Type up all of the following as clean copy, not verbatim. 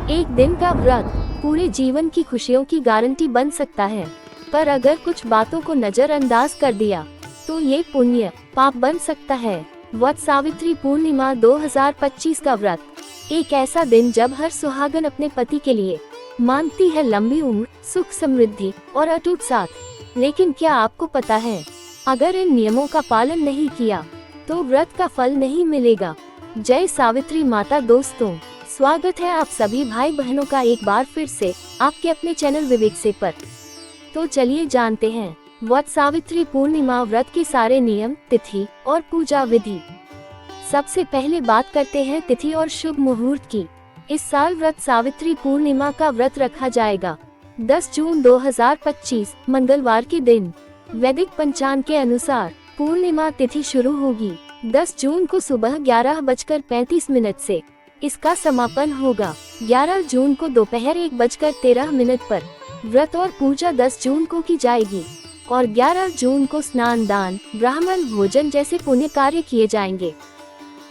एक दिन का व्रत पूरे जीवन की खुशियों की गारंटी बन सकता है, पर अगर कुछ बातों को नजरअंदाज कर दिया तो ये पुण्य पाप बन सकता है। वट सावित्री पूर्णिमा 2025 का व्रत, एक ऐसा दिन जब हर सुहागन अपने पति के लिए मांगती है लंबी उम्र, सुख, समृद्धि और अटूट साथ। लेकिन क्या आपको पता है, अगर इन नियमों का पालन नहीं किया तो व्रत का फल नहीं मिलेगा। जय सावित्री माता। दोस्तों, स्वागत है आप सभी भाई बहनों का एक बार फिर से आपके अपने चैनल विवेक से पर। तो चलिए जानते हैं वट सावित्री पूर्णिमा व्रत के सारे नियम, तिथि और पूजा विधि। सबसे पहले बात करते हैं तिथि और शुभ मुहूर्त की। इस साल वट सावित्री पूर्णिमा का व्रत रखा जाएगा 10 जून 2025 मंगलवार के दिन। वैदिक पंचांग के अनुसार पूर्णिमा तिथि शुरू होगी 10 जून को सुबह 11:35 से। इसका समापन होगा 11 जून को दोपहर 1:13 पर। व्रत और पूजा 10 जून को की जाएगी और 11 जून को स्नान, दान, ब्राह्मण भोजन जैसे पुण्य कार्य किए जाएंगे।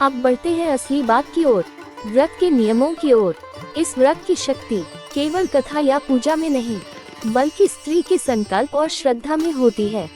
अब बढ़ते हैं असली बात की ओर, व्रत के नियमों की ओर। इस व्रत की शक्ति केवल कथा या पूजा में नहीं, बल्कि स्त्री के संकल्प और श्रद्धा में होती है।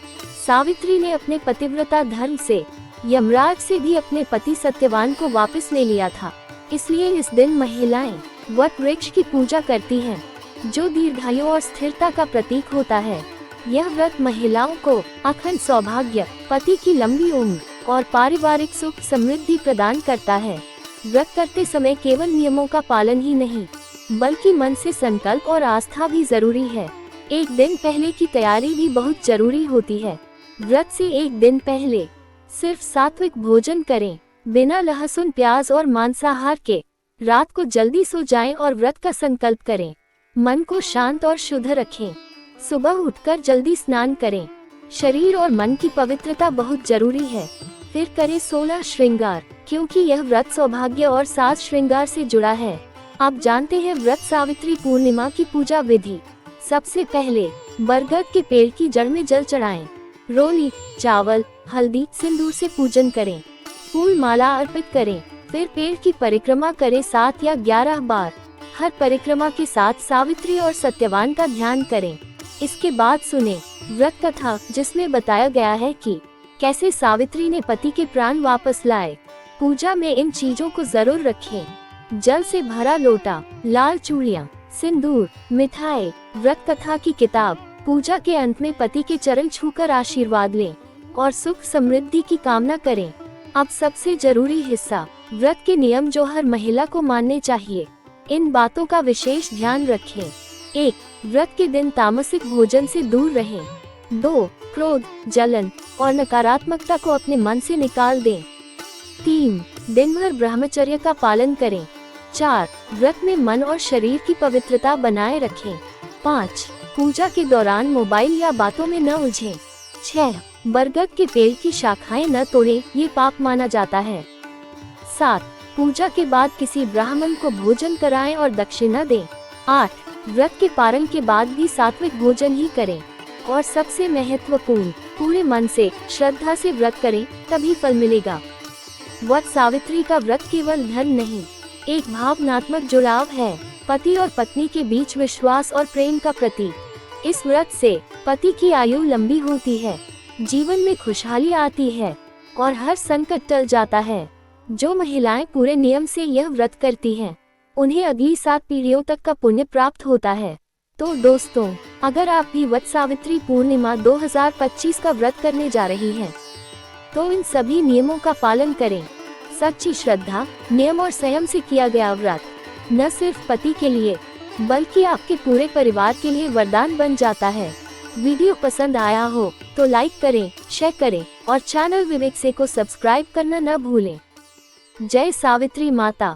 सावित्री ने अपने पतिव्रता धर्म से यमराज से भी अपने पति सत्यवान को वापस ले लिया था। इसलिए इस दिन महिलाएं वट वृक्ष की पूजा करती हैं, जो दीर्घायु और स्थिरता का प्रतीक होता है। यह व्रत महिलाओं को अखंड सौभाग्य, पति की लंबी उम्र और पारिवारिक सुख समृद्धि प्रदान करता है। व्रत करते समय केवल नियमों का पालन ही नहीं, बल्कि मन से संकल्प और आस्था भी जरूरी है। एक दिन पहले की तैयारी भी बहुत जरूरी होती है। व्रत से एक दिन पहले सिर्फ सात्विक भोजन करें, बिना लहसुन, प्याज और मांसाहार के। रात को जल्दी सो जाएं और व्रत का संकल्प करें। मन को शांत और शुद्ध रखें। सुबह उठकर जल्दी स्नान करें। शरीर और मन की पवित्रता बहुत जरूरी है। फिर करें 16 श्रृंगार, क्योंकि यह व्रत सौभाग्य और साज श्रृंगार से जुड़ा है। आप जानते हैं व्रत सावित्री पूर्णिमा की पूजा विधि। सबसे पहले बरगद के पेड़ की जड़ में जल चढ़ाएं। रोली, चावल, हल्दी, सिंदूर से पूजन करें। फूल माला अर्पित करें। फिर पेड़ की परिक्रमा करें 7 या 11 बार। हर परिक्रमा के साथ सावित्री और सत्यवान का ध्यान करें। इसके बाद सुने व्रत कथा, जिसमें बताया गया है कि कैसे सावित्री ने पति के प्राण वापस लाए। पूजा में इन चीजों को जरूर रखें: जल से भरा लोटा, लाल चूड़ियाँ, सिंदूर, मिठाई। व्रत कथा की किताब। पूजा के अंत में पति के चरण छूकर आशीर्वाद लें और सुख समृद्धि की कामना करें। अब सबसे जरूरी हिस्सा, व्रत के नियम जो हर महिला को मानने चाहिए। इन बातों का विशेष ध्यान रखें। 1. व्रत के दिन तामसिक भोजन से दूर रहें। 2. क्रोध, जलन और नकारात्मकता को अपने मन से निकाल दें। 3. दिन भर ब्रह्मचर्य का पालन करें। 4. व्रत में मन और शरीर की पवित्रता बनाए रखें। 5. पूजा के दौरान मोबाइल या बातों में न उलझें। 6. बरगद के पेड़ की शाखाएं न तोड़ें, ये पाप माना जाता है। 7. पूजा के बाद किसी ब्राह्मण को भोजन कराएं और दक्षिणा दें। 8. व्रत के पारण के बाद भी सात्विक भोजन ही करें। और सबसे महत्वपूर्ण, पूरे मन से, श्रद्धा से व्रत करें, तभी फल मिलेगा। वट सावित्री का व्रत केवल धर्म नहीं, एक भावनात्मक जुड़ाव है, पति और पत्नी के बीच विश्वास और प्रेम का प्रतीक। इस व्रत से पति की आयु लंबी होती है, जीवन में खुशहाली आती है और हर संकट टल जाता है। जो महिलाएं पूरे नियम से यह व्रत करती हैं, उन्हें अगली 7 पीढ़ियों तक का पुण्य प्राप्त होता है। तो दोस्तों, अगर आप भी वट सावित्री पूर्णिमा 2025 का व्रत करने जा रही हैं, तो इन सभी नियमों का पालन करें। सच्ची श्रद्धा, नियम और संयम से किया गया व्रत न सिर्फ पति के लिए, बल्कि आपके पूरे परिवार के लिए वरदान बन जाता है। वीडियो पसंद आया हो तो लाइक करें, शेयर करें और चैनल विवेक से को सब्सक्राइब करना न भूलें। जय सावित्री माता।